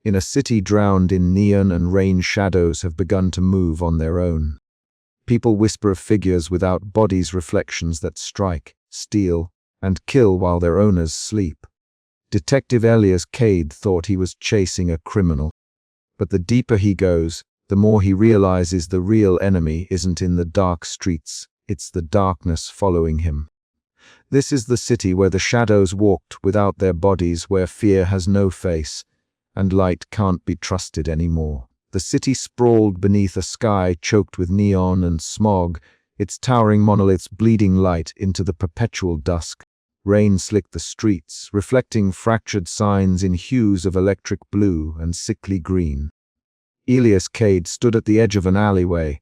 in a city drowned in neon and rain, shadows have begun to move on their own. People whisper of figures without bodies, reflections that strike, steal, and kill while their owners sleep. Detective Elias Cade thought he was chasing a criminal. But the deeper he goes, the more he realizes the real enemy isn't in the dark streets, it's the darkness following him. This is the city where the shadows walked without their bodies, where fear has no face, and light can't be trusted anymore. The city sprawled beneath a sky choked with neon and smog, its towering monoliths bleeding light into the perpetual dusk. Rain slicked the streets, reflecting fractured signs in hues of electric blue and sickly green. Elias Cade stood at the edge of an alleyway,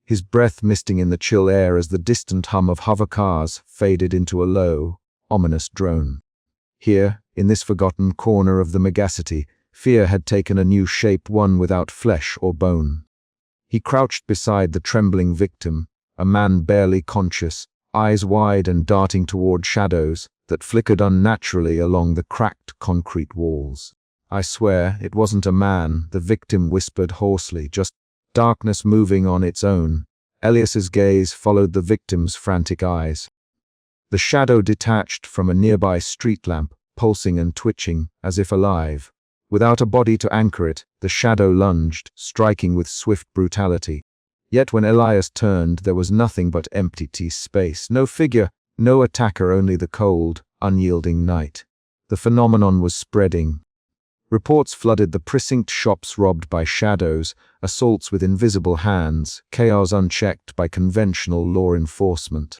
his breath misting in the chill air as the distant hum of hover cars faded into a low, ominous drone. Here, in this forgotten corner of the megacity, fear had taken a new shape, one without flesh or bone. He crouched beside the trembling victim, a man barely conscious, eyes wide and darting toward shadows that flickered unnaturally along the cracked concrete walls. "I swear it wasn't a man," the victim whispered hoarsely, "just darkness moving on its own." Elias's gaze followed the victim's frantic eyes. The shadow detached from a nearby street lamp, pulsing and twitching, as if alive. Without a body to anchor it, the shadow lunged, striking with swift brutality. Yet when Elias turned, there was nothing but empty space. No figure, no attacker, only the cold, unyielding night. The phenomenon was spreading. Reports flooded the precinct, shops robbed by shadows, assaults with invisible hands, chaos unchecked by conventional law enforcement.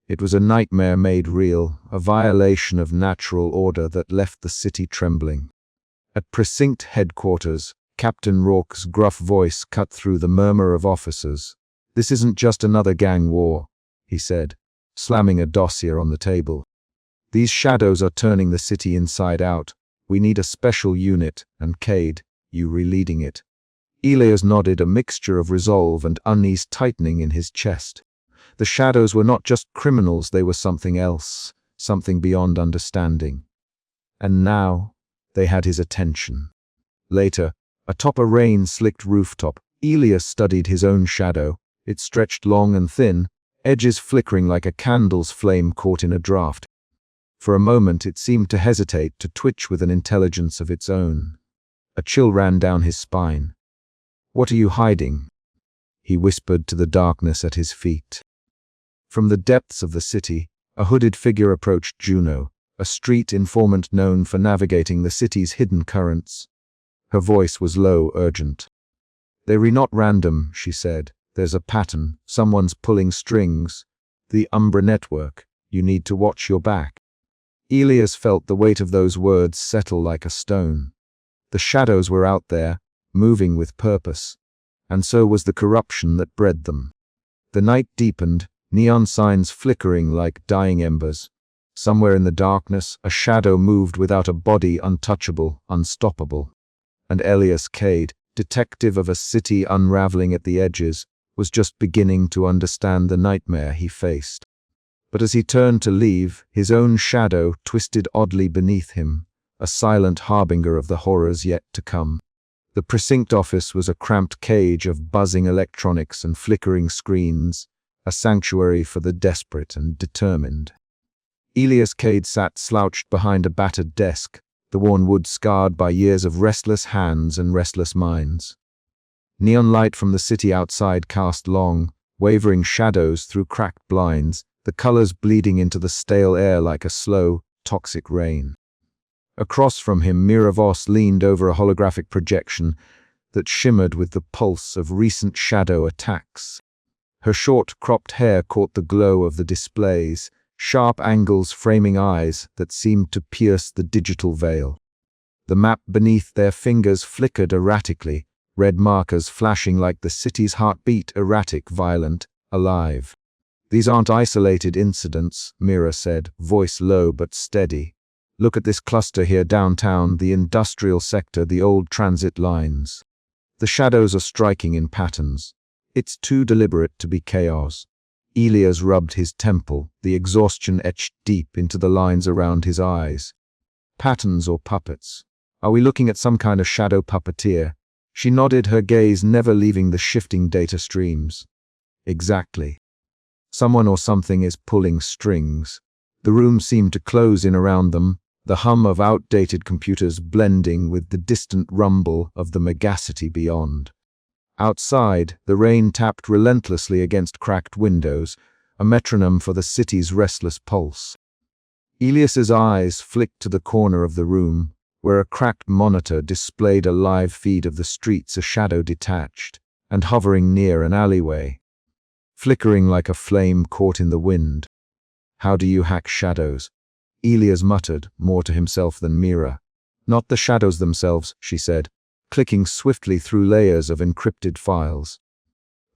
It was a nightmare made real, a violation of natural order that left the city trembling. At precinct headquarters, Captain Rourke's gruff voice cut through the murmur of officers. "This isn't just another gang war," he said, slamming a dossier on the table. "These shadows are turning the city inside out. We need a special unit, and Cade, you re-leading it." Elias nodded, a mixture of resolve and unease tightening in his chest. The shadows were not just criminals, they were something else, something beyond understanding. And now, they had his attention. Later, atop a rain-slicked rooftop, Elias studied his own shadow. It stretched long and thin, edges flickering like a candle's flame caught in a draught. For a moment it seemed to hesitate, to twitch with an intelligence of its own. A chill ran down his spine. "What are you hiding?" he whispered to the darkness at his feet. From the depths of the city, a hooded figure approached Juno, a street informant known for navigating the city's hidden currents. Her voice was low, urgent. "They're not random," she said. "There's a pattern. Someone's pulling strings. The Umbra Network. You need to watch your back." Elias felt the weight of those words settle like a stone. The shadows were out there, moving with purpose, and so was the corruption that bred them. The night deepened, neon signs flickering like dying embers. Somewhere in the darkness, a shadow moved without a body, untouchable, unstoppable. And Elias Cade, detective of a city unraveling at the edges, was just beginning to understand the nightmare he faced. But as he turned to leave, his own shadow twisted oddly beneath him, a silent harbinger of the horrors yet to come. The precinct office was a cramped cage of buzzing electronics and flickering screens, a sanctuary for the desperate and determined. Elias Cade sat slouched behind a battered desk, the worn wood scarred by years of restless hands and restless minds. Neon light from the city outside cast long, wavering shadows through cracked blinds, the colors bleeding into the stale air like a slow, toxic rain. Across from him, Mira Voss leaned over a holographic projection that shimmered with the pulse of recent shadow attacks. Her short, cropped hair caught the glow of the displays, sharp angles framing eyes that seemed to pierce the digital veil. The map beneath their fingers flickered erratically, red markers flashing like the city's heartbeat, erratic, violent, alive. "These aren't isolated incidents," Mira said, voice low but steady. "Look at this cluster here downtown, the industrial sector, the old transit lines. The shadows are striking in patterns. It's too deliberate to be chaos." Elias rubbed his temple, the exhaustion etched deep into the lines around his eyes. "Patterns or puppets? Are we looking at some kind of shadow puppeteer? She nodded, her gaze never leaving the shifting data streams. Exactly. Someone or something is pulling strings. The room seemed to close in around them, the hum of outdated computers blending with the distant rumble of the megacity beyond. Outside, the rain tapped relentlessly against cracked windows, a metronome for the city's restless pulse. Elias's eyes flicked to the corner of the room, where a cracked monitor displayed a live feed of the streets, a shadow detached and hovering near an alleyway, flickering like a flame caught in the wind. How do you hack shadows? Elias muttered, more to himself than Mira. Not the shadows themselves, she said, clicking swiftly through layers of encrypted files.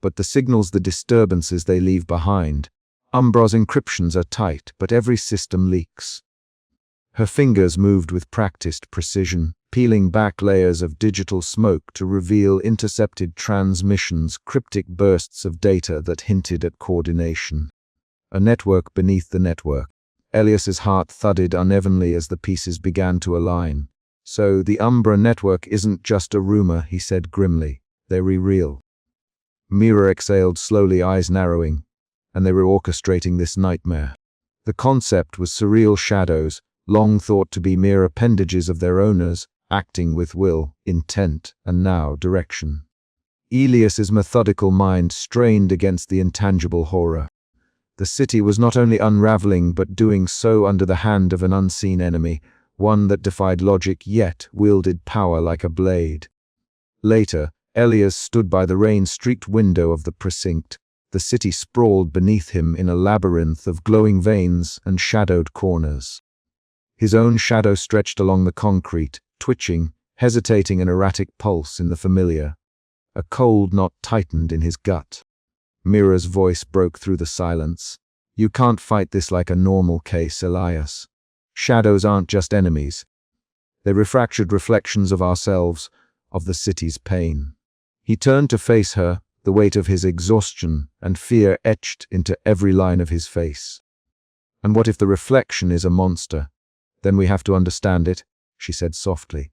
But the signals, the disturbances they leave behind. Umbra's encryptions are tight, but every system leaks. Her fingers moved with practiced precision, peeling back layers of digital smoke to reveal intercepted transmissions, cryptic bursts of data that hinted at coordination. A network beneath the network. Elias's heart thudded unevenly as the pieces began to align. So the Umbra network isn't just a rumor, he said grimly. They're real. Mira exhaled slowly, eyes narrowing, and they were orchestrating this nightmare. The concept was surreal shadows, long thought to be mere appendages of their owners, acting with will, intent, and now direction. Elias's methodical mind strained against the intangible horror. The city was not only unraveling but doing so under the hand of an unseen enemy, one that defied logic yet wielded power like a blade. Later, Elias stood by the rain-streaked window of the precinct. The city sprawled beneath him in a labyrinth of glowing veins and shadowed corners. His own shadow stretched along the concrete, twitching, hesitating, an erratic pulse in the familiar. A cold knot tightened in his gut. Mira's voice broke through the silence. You can't fight this like a normal case, Elias. Shadows aren't just enemies. They're refractured reflections of ourselves, of the city's pain. He turned to face her, the weight of his exhaustion and fear etched into every line of his face. And what if the reflection is a monster? Then we have to understand it, she said softly,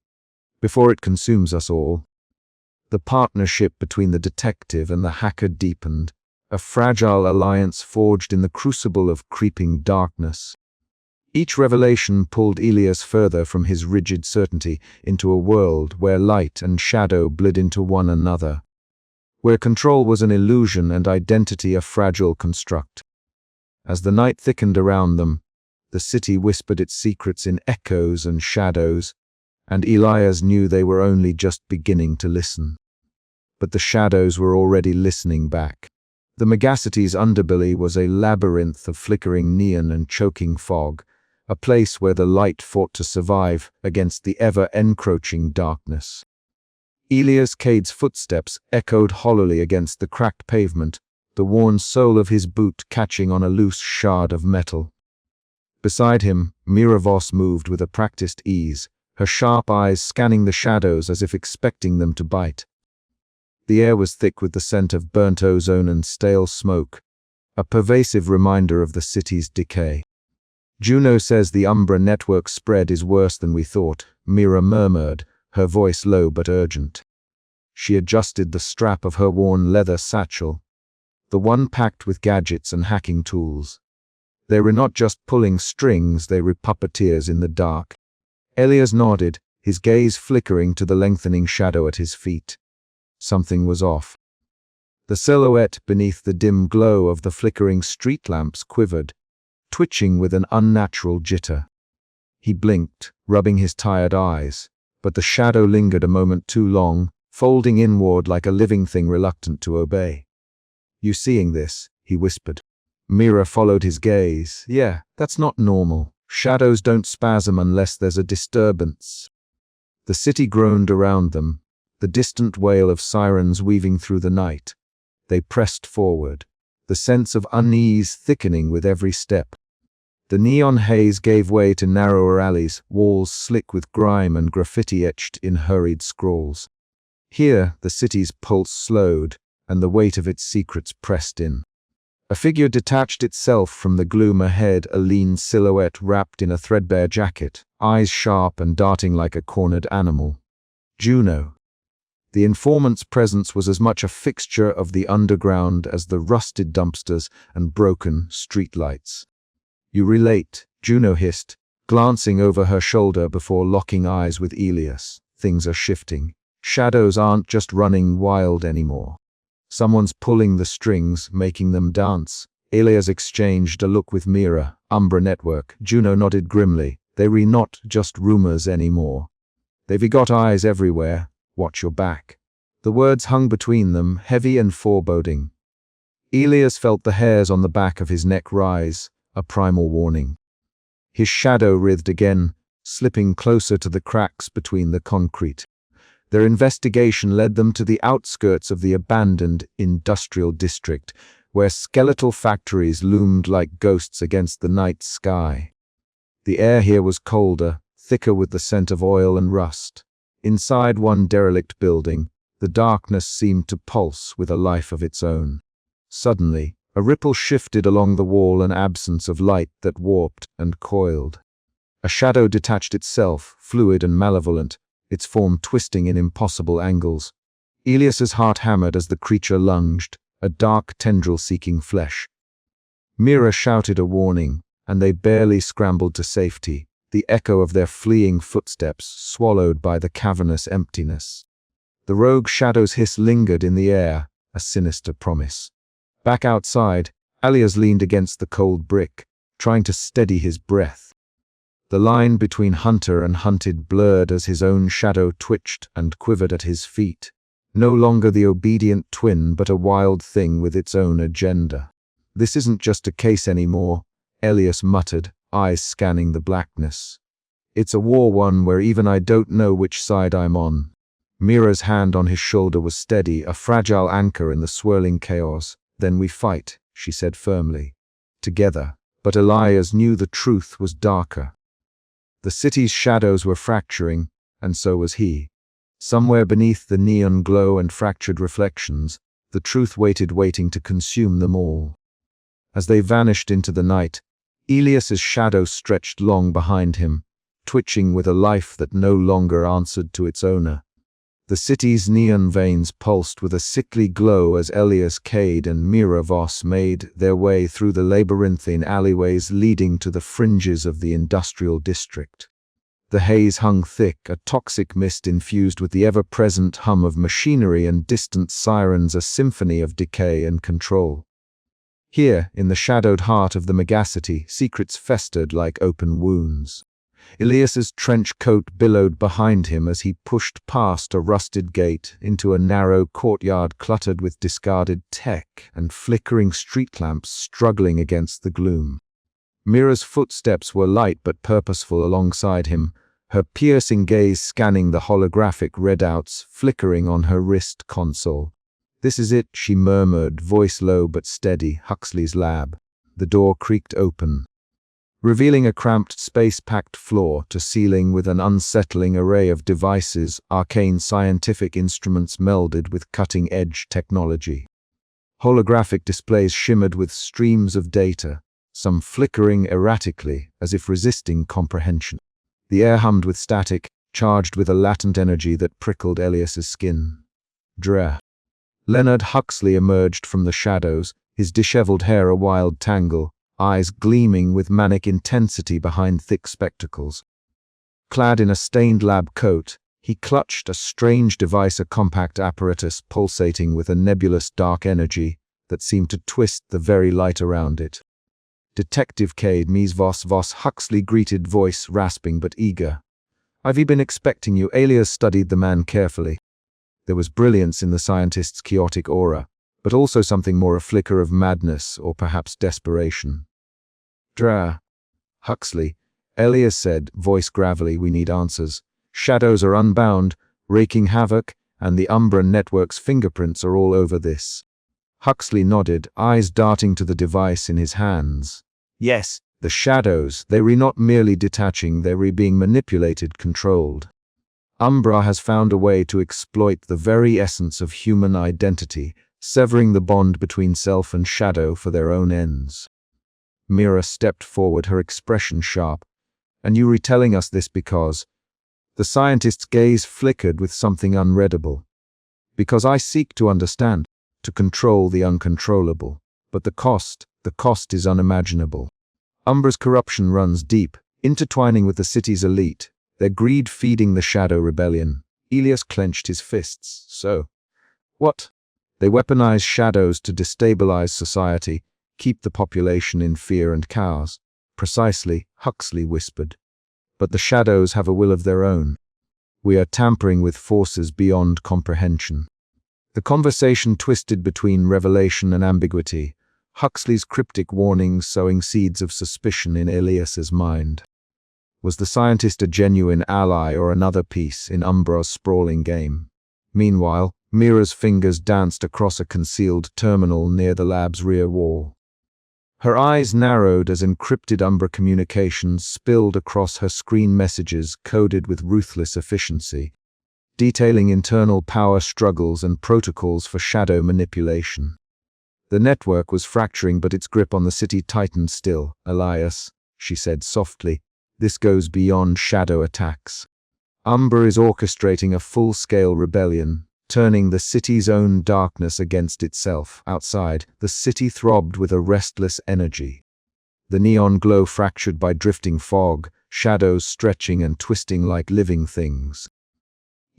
before it consumes us all. The partnership between the detective and the hacker deepened, a fragile alliance forged in the crucible of creeping darkness. Each revelation pulled Elias further from his rigid certainty into a world where light and shadow bled into one another, where control was an illusion and identity a fragile construct. As the night thickened around them, the city whispered its secrets in echoes and shadows, and Elias knew they were only just beginning to listen. But the shadows were already listening back. The megacity's underbelly was a labyrinth of flickering neon and choking fog, a place where the light fought to survive against the ever-encroaching darkness. Elias Cade's footsteps echoed hollowly against the cracked pavement, the worn sole of his boot catching on a loose shard of metal. Beside him, Mira Voss moved with a practiced ease, her sharp eyes scanning the shadows as if expecting them to bite. The air was thick with the scent of burnt ozone and stale smoke, a pervasive reminder of the city's decay. Juno says the Umbra network spread is worse than we thought, Mira murmured, her voice low but urgent. She adjusted the strap of her worn leather satchel, the one packed with gadgets and hacking tools. They were not just pulling strings, they were puppeteers in the dark. Elias nodded, his gaze flickering to the lengthening shadow at his feet. Something was off. The silhouette beneath the dim glow of the flickering street lamps quivered, twitching with an unnatural jitter. He blinked, rubbing his tired eyes, but the shadow lingered a moment too long, folding inward like a living thing reluctant to obey. You seeing this? He whispered. Mira followed his gaze. Yeah, that's not normal. Shadows don't spasm unless there's a disturbance. The city groaned around them, the distant wail of sirens weaving through the night. They pressed forward, the sense of unease thickening with every step. The neon haze gave way to narrower alleys, walls slick with grime and graffiti etched in hurried scrawls. Here, the city's pulse slowed, and the weight of its secrets pressed in. A figure detached itself from the gloom ahead, a lean silhouette wrapped in a threadbare jacket, eyes sharp and darting like a cornered animal. Juno. The informant's presence was as much a fixture of the underground as the rusted dumpsters and broken streetlights. You relate, Juno hissed, glancing over her shoulder before locking eyes with Elias. Things are shifting. Shadows aren't just running wild anymore. Someone's pulling the strings, making them dance. Elias exchanged a look with Mira, Umbra Network. Juno nodded grimly. They re not just rumors anymore. They've got eyes everywhere. Watch your back. The words hung between them, heavy and foreboding. Elias felt the hairs on the back of his neck rise, a primal warning. His shadow writhed again, slipping closer to the cracks between the concrete. Their investigation led them to the outskirts of the abandoned industrial district, where skeletal factories loomed like ghosts against the night sky. The air here was colder, thicker with the scent of oil and rust. Inside one derelict building, the darkness seemed to pulse with a life of its own. Suddenly, a ripple shifted along the wall, an absence of light that warped and coiled. A shadow detached itself, fluid and malevolent, its form twisting in impossible angles. Elias's heart hammered as the creature lunged, a dark tendril seeking flesh. Mira shouted a warning, and they barely scrambled to safety, the echo of their fleeing footsteps swallowed by the cavernous emptiness. The rogue shadow's hiss lingered in the air, a sinister promise. Back outside, Elias leaned against the cold brick, trying to steady his breath. The line between hunter and hunted blurred as his own shadow twitched and quivered at his feet. No longer the obedient twin, but a wild thing with its own agenda. This isn't just a case anymore, Elias muttered, eyes scanning the blackness. It's a war one where even I don't know which side I'm on. Mira's hand on his shoulder was steady, a fragile anchor in the swirling chaos. Then we fight, she said firmly. Together. But Elias knew the truth was darker. The city's shadows were fracturing, and so was he. Somewhere beneath the neon glow and fractured reflections, the truth waiting to consume them all. As they vanished into the night, Elias's shadow stretched long behind him, twitching with a life that no longer answered to its owner. The city's neon veins pulsed with a sickly glow as Elias Cade and Mira Voss made their way through the labyrinthine alleyways leading to the fringes of the industrial district. The haze hung thick, a toxic mist infused with the ever-present hum of machinery and distant sirens, a symphony of decay and control. Here, in the shadowed heart of the megacity, secrets festered like open wounds. Elias's trench coat billowed behind him as he pushed past a rusted gate into a narrow courtyard cluttered with discarded tech and flickering street lamps struggling against the gloom. Mira's footsteps were light but purposeful alongside him, her piercing gaze scanning the holographic readouts flickering on her wrist console. "This is it," she murmured, voice low but steady. "Huxley's lab." The door creaked open, revealing a cramped, space-packed floor to ceiling with an unsettling array of devices, arcane scientific instruments melded with cutting-edge technology. Holographic displays shimmered with streams of data, some flickering erratically as if resisting comprehension. The air hummed with static, charged with a latent energy that prickled Elias's skin. Dra. Leonard Huxley emerged from the shadows, his disheveled hair a wild tangle, eyes gleaming with manic intensity behind thick spectacles. Clad in a stained lab coat, he clutched a strange device, a compact apparatus pulsating with a nebulous dark energy that seemed to twist the very light around it. "Detective Cade, Mies Voss," Huxley greeted, voice rasping but eager. "I've been expecting you." Elias studied the man carefully. There was brilliance in the scientist's chaotic aura, but also something more, a flicker of madness or perhaps desperation. "Dra. Huxley," Elias said, voice gravelly, "we need answers. Shadows are unbound, raking havoc, and the Umbra Network's fingerprints are all over this." Huxley nodded, eyes darting to the device in his hands. "Yes, the shadows, they were not merely detaching, they were being manipulated, controlled. Umbra has found a way to exploit the very essence of human identity, severing the bond between self and shadow for their own ends. Mira stepped forward, her expression sharp. "And you retelling us this because—" The scientist's gaze flickered with something unreadable. "Because I seek to understand, to control the uncontrollable. But the cost is unimaginable. Umbra's corruption runs deep, intertwining with the city's elite, their greed feeding the Shadow Rebellion." Elias clenched his fists. "So, what? They weaponize shadows to destabilize society, keep the population in fear and chaos." "Precisely," Huxley whispered. "But the shadows have a will of their own. We are tampering with forces beyond comprehension." The conversation twisted between revelation and ambiguity, Huxley's cryptic warnings sowing seeds of suspicion in Elias's mind. Was the scientist a genuine ally or another piece in Umbra's sprawling game? Meanwhile, Mira's fingers danced across a concealed terminal near the lab's rear wall. Her eyes narrowed as encrypted Umbra communications spilled across her screen, messages coded with ruthless efficiency, detailing internal power struggles and protocols for shadow manipulation. The network was fracturing, but its grip on the city tightened still. "Elias," she said softly, "this goes beyond shadow attacks. Umbra is orchestrating a full-scale rebellion, turning the city's own darkness against itself." Outside, the city throbbed with a restless energy. The neon glow fractured by drifting fog, shadows stretching and twisting like living things.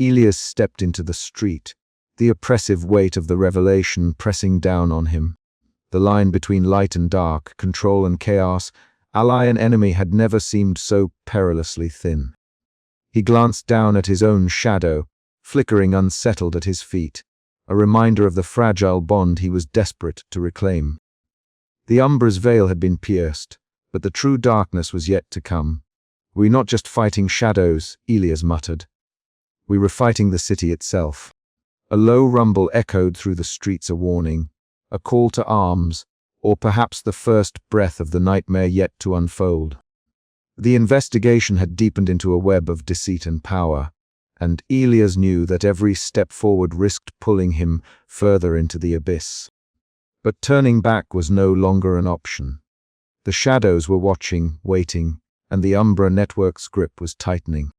Elias stepped into the street, the oppressive weight of the revelation pressing down on him. The line between light and dark, control and chaos, ally and enemy had never seemed so perilously thin. He glanced down at his own shadow, flickering unsettled at his feet, a reminder of the fragile bond he was desperate to reclaim. The Umbra's veil had been pierced, but the true darkness was yet to come. "We're not just fighting shadows," Elias muttered. "We were fighting the city itself." A low rumble echoed through the streets, a warning, a call to arms, or perhaps the first breath of the nightmare yet to unfold. The investigation had deepened into a web of deceit and power, and Elias knew that every step forward risked pulling him further into the abyss. But turning back was no longer an option. The shadows were watching, waiting, and the Umbra network's grip was tightening.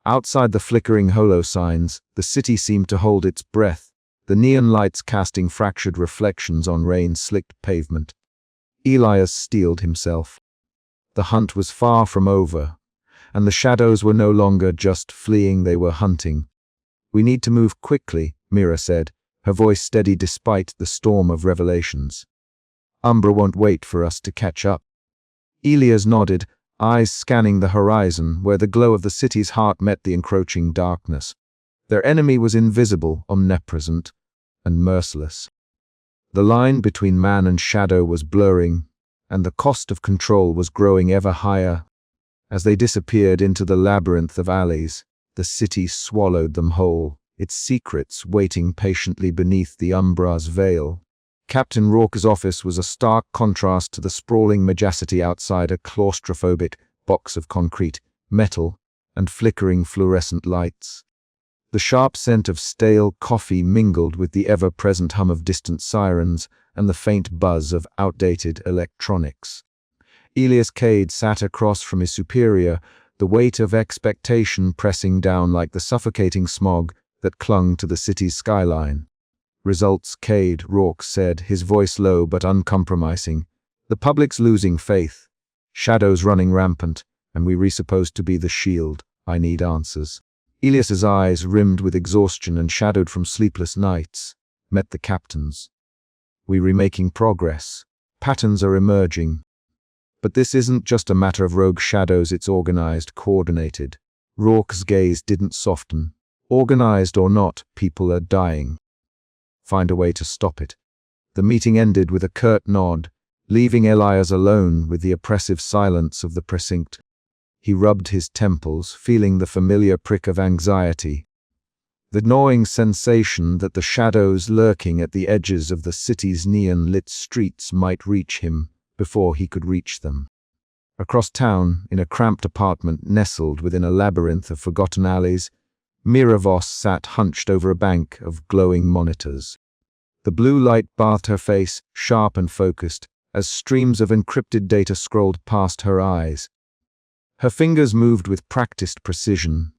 Outside the flickering holo signs, the city seemed to hold its breath, the neon lights casting fractured reflections on rain-slicked pavement. Elias steeled himself. The hunt was far from over, and the shadows were no longer just fleeing, they were hunting. "We need to move quickly," Mira said, her voice steady despite the storm of revelations. "Umbra won't wait for us to catch up." Elias nodded, eyes scanning the horizon where the glow of the city's heart met the encroaching darkness. Their enemy was invisible, omnipresent, and merciless. The line between man and shadow was blurring, and the cost of control was growing ever higher. As they disappeared into the labyrinth of alleys, the city swallowed them whole, its secrets waiting patiently beneath the Umbra's veil. Captain Rourke's office was a stark contrast to the sprawling majesty outside, a claustrophobic box of concrete, metal, and flickering fluorescent lights. The sharp scent of stale coffee mingled with the ever-present hum of distant sirens and the faint buzz of outdated electronics. Elias Cade sat across from his superior, the weight of expectation pressing down like the suffocating smog that clung to the city's skyline. "Results, Cade," Rourke said, his voice low but uncompromising. "The public's losing faith. Shadows running rampant, and we're supposed to be the shield. I need answers." Elias's eyes, rimmed with exhaustion and shadowed from sleepless nights, met the captain's. "We're making progress. Patterns are emerging. But this isn't just a matter of rogue shadows, it's organized, coordinated." Rourke's gaze didn't soften. "Organized or not, people are dying. Find a way to stop it." The meeting ended with a curt nod, leaving Elias alone with the oppressive silence of the precinct. He rubbed his temples, feeling the familiar prick of anxiety, the gnawing sensation that the shadows lurking at the edges of the city's neon-lit streets might reach him before he could reach them. Across town, in a cramped apartment nestled within a labyrinth of forgotten alleys, Mira Voss sat hunched over a bank of glowing monitors. The blue light bathed her face, sharp and focused, as streams of encrypted data scrolled past her eyes. Her fingers moved with practiced precision,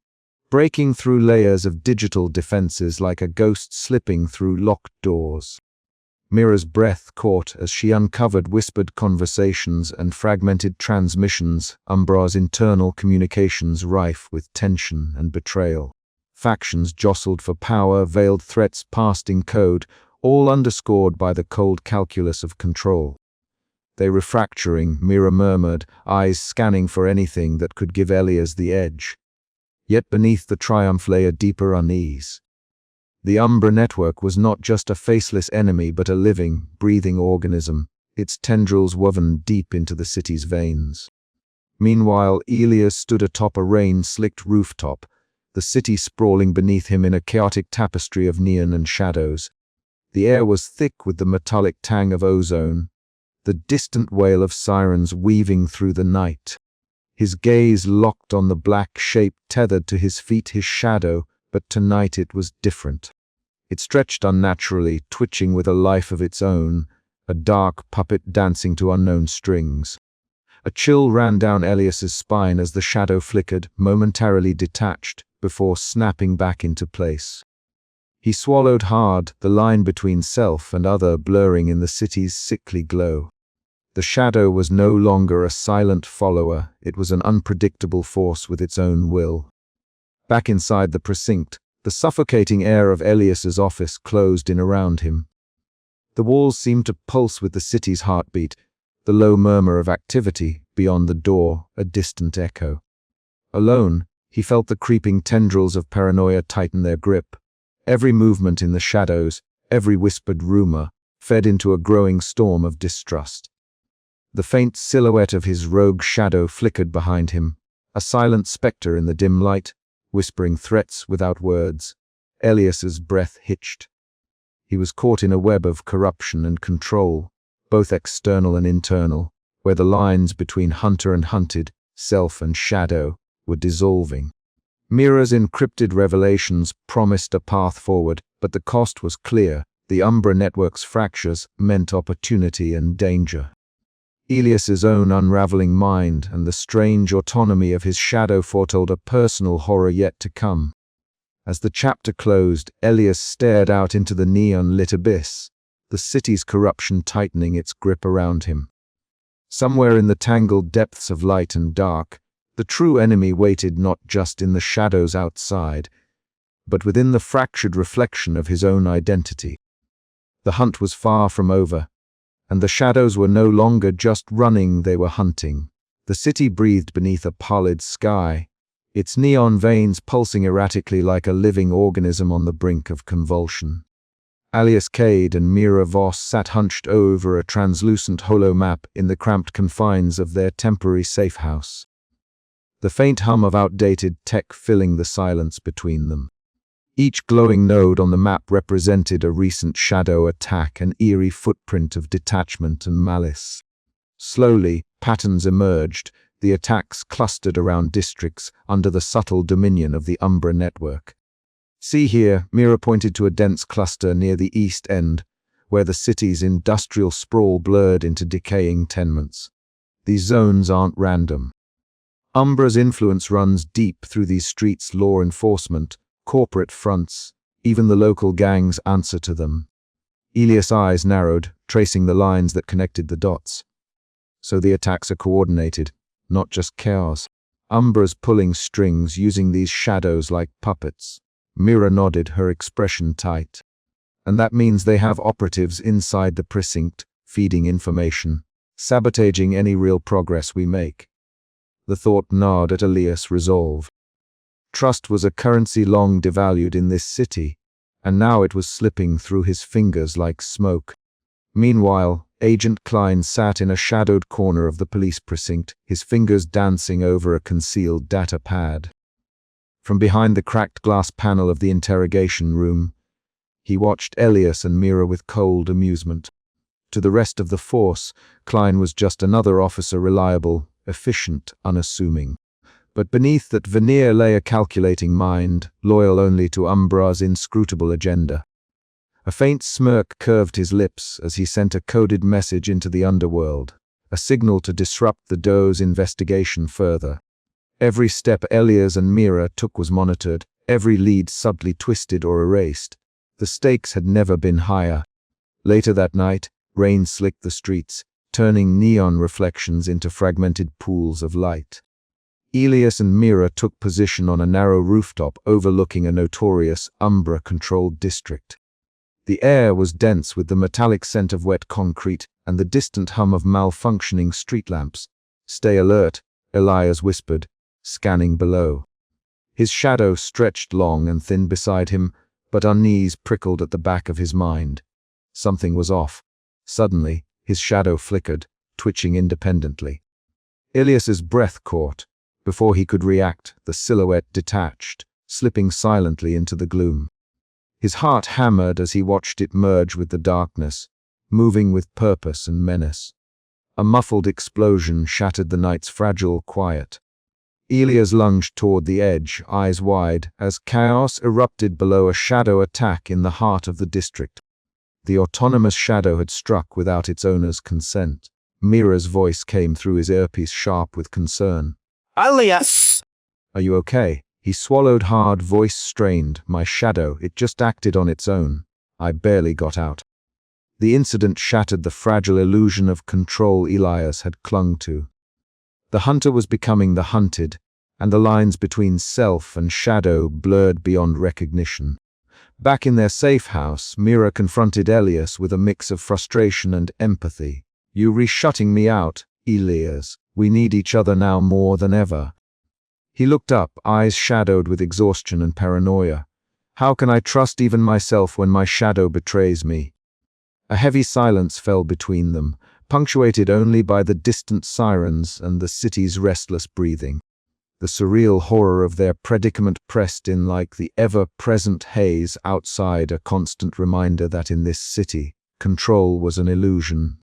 breaking through layers of digital defenses like a ghost slipping through locked doors. Mira's breath caught as she uncovered whispered conversations and fragmented transmissions, Umbra's internal communications rife with tension and betrayal. Factions jostled for power, veiled threats passed in code, all underscored by the cold calculus of control. "They refracturing," Mira murmured, eyes scanning for anything that could give Elias the edge. Yet beneath the triumph lay a deeper unease. The Umbra network was not just a faceless enemy but a living, breathing organism, its tendrils woven deep into the city's veins. Meanwhile, Elias stood atop a rain-slicked rooftop, the city sprawling beneath him in a chaotic tapestry of neon and shadows. The air was thick with the metallic tang of ozone, the distant wail of sirens weaving through the night. His gaze locked on the black shape tethered to his feet, his shadow, but tonight it was different. It stretched unnaturally, twitching with a life of its own, a dark puppet dancing to unknown strings. A chill ran down Elias's spine as the shadow flickered, momentarily detached, before snapping back into place. He swallowed hard, the line between self and other blurring in the city's sickly glow. The shadow was no longer a silent follower, it was an unpredictable force with its own will. Back inside the precinct, the suffocating air of Elias's office closed in around him. The walls seemed to pulse with the city's heartbeat, the low murmur of activity, beyond the door, a distant echo. Alone, he felt the creeping tendrils of paranoia tighten their grip. Every movement in the shadows, every whispered rumor, fed into a growing storm of distrust. The faint silhouette of his rogue shadow flickered behind him, a silent specter in the dim light, whispering threats without words. Elias's breath hitched. He was caught in a web of corruption and control, both external and internal, where the lines between hunter and hunted, self and shadow, were dissolving. Mira's encrypted revelations promised a path forward, but the cost was clear. The Umbra network's fractures meant opportunity and danger. Elias's own unraveling mind and the strange autonomy of his shadow foretold a personal horror yet to come. As the chapter closed, Elias stared out into the neon-lit abyss, the city's corruption tightening its grip around him. Somewhere in the tangled depths of light and dark, the true enemy waited not just in the shadows outside, but within the fractured reflection of his own identity. The hunt was far from over, and the shadows were no longer just running, they were hunting. The city breathed beneath a pallid sky, its neon veins pulsing erratically like a living organism on the brink of convulsion. Elias Cade and Mira Voss sat hunched over a translucent holo map in the cramped confines of their temporary safe house, the faint hum of outdated tech filling the silence between them. Each glowing node on the map represented a recent shadow attack, an eerie footprint of detachment and malice. Slowly, patterns emerged, the attacks clustered around districts under the subtle dominion of the Umbra network. "See here," Mira pointed to a dense cluster near the east end, where the city's industrial sprawl blurred into decaying tenements. "These zones aren't random. Umbra's influence runs deep through these streets, law enforcement, corporate fronts, even the local gangs answer to them." Elias' eyes narrowed, tracing the lines that connected the dots. "So the attacks are coordinated, not just chaos. Umbra's pulling strings, using these shadows like puppets." Mira nodded, her expression tight. "And that means they have operatives inside the precinct, feeding information, sabotaging any real progress we make." The thought gnawed at Elias' resolve. Trust was a currency long devalued in this city, and now it was slipping through his fingers like smoke. Meanwhile, Agent Klein sat in a shadowed corner of the police precinct, his fingers dancing over a concealed data pad. From behind the cracked glass panel of the interrogation room, he watched Elias and Mira with cold amusement. To the rest of the force, Klein was just another officer, reliable, efficient, unassuming. But beneath that veneer lay a calculating mind, loyal only to Umbra's inscrutable agenda. A faint smirk curved his lips as he sent a coded message into the underworld, a signal to disrupt the Doe's investigation further. Every step Elias and Mira took was monitored, every lead subtly twisted or erased. The stakes had never been higher. Later that night, rain slicked the streets, turning neon reflections into fragmented pools of light. Elias and Mira took position on a narrow rooftop overlooking a notorious Umbra-controlled district. The air was dense with the metallic scent of wet concrete and the distant hum of malfunctioning street lamps. "Stay alert," Elias whispered, scanning below. His shadow stretched long and thin beside him, but unease prickled at the back of his mind. Something was off. Suddenly, his shadow flickered, twitching independently. Elias's breath caught. Before he could react, the silhouette detached, slipping silently into the gloom. His heart hammered as he watched it merge with the darkness, moving with purpose and menace. A muffled explosion shattered the night's fragile quiet. Elias lunged toward the edge, eyes wide, as chaos erupted below a shadow attack in the heart of the district. The autonomous shadow had struck without its owner's consent. Mira's voice came through his earpiece, sharp with concern. "Elias! "Are you okay?" He swallowed hard, voice strained. "My shadow, it just acted on its own. I barely got out." The incident shattered the fragile illusion of control Elias had clung to. The hunter was becoming the hunted, and the lines between self and shadow blurred beyond recognition. Back in their safe house, Mira confronted Elias with a mix of frustration and empathy. "You re-shutting me out, Elias. We need each other now more than ever." He looked up, eyes shadowed with exhaustion and paranoia. "How can I trust even myself when my shadow betrays me?" A heavy silence fell between them, punctuated only by the distant sirens and the city's restless breathing. The surreal horror of their predicament pressed in like the ever-present haze outside, a constant reminder that in this city, control was an illusion,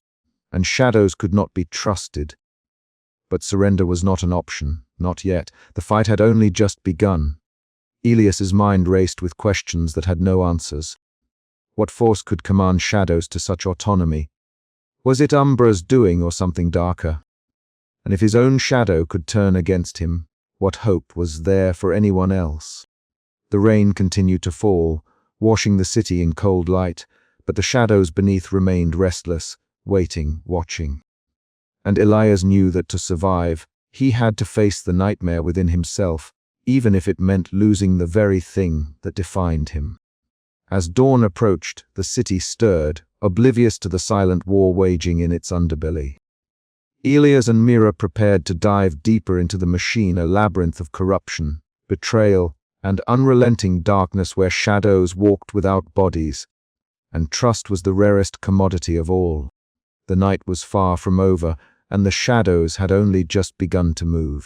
and shadows could not be trusted. But surrender was not an option, not yet. The fight had only just begun. Elias's mind raced with questions that had no answers. What force could command shadows to such autonomy? Was it Umbra's doing or something darker? And if his own shadow could turn against him, what hope was there for anyone else? The rain continued to fall, washing the city in cold light, but the shadows beneath remained restless, waiting, watching. And Elias knew that to survive, he had to face the nightmare within himself, even if it meant losing the very thing that defined him. As dawn approached, the city stirred, oblivious to the silent war waging in its underbelly. Elias and Mira prepared to dive deeper into the machine, a labyrinth of corruption, betrayal, and unrelenting darkness where shadows walked without bodies, and trust was the rarest commodity of all. The night was far from over, and the shadows had only just begun to move.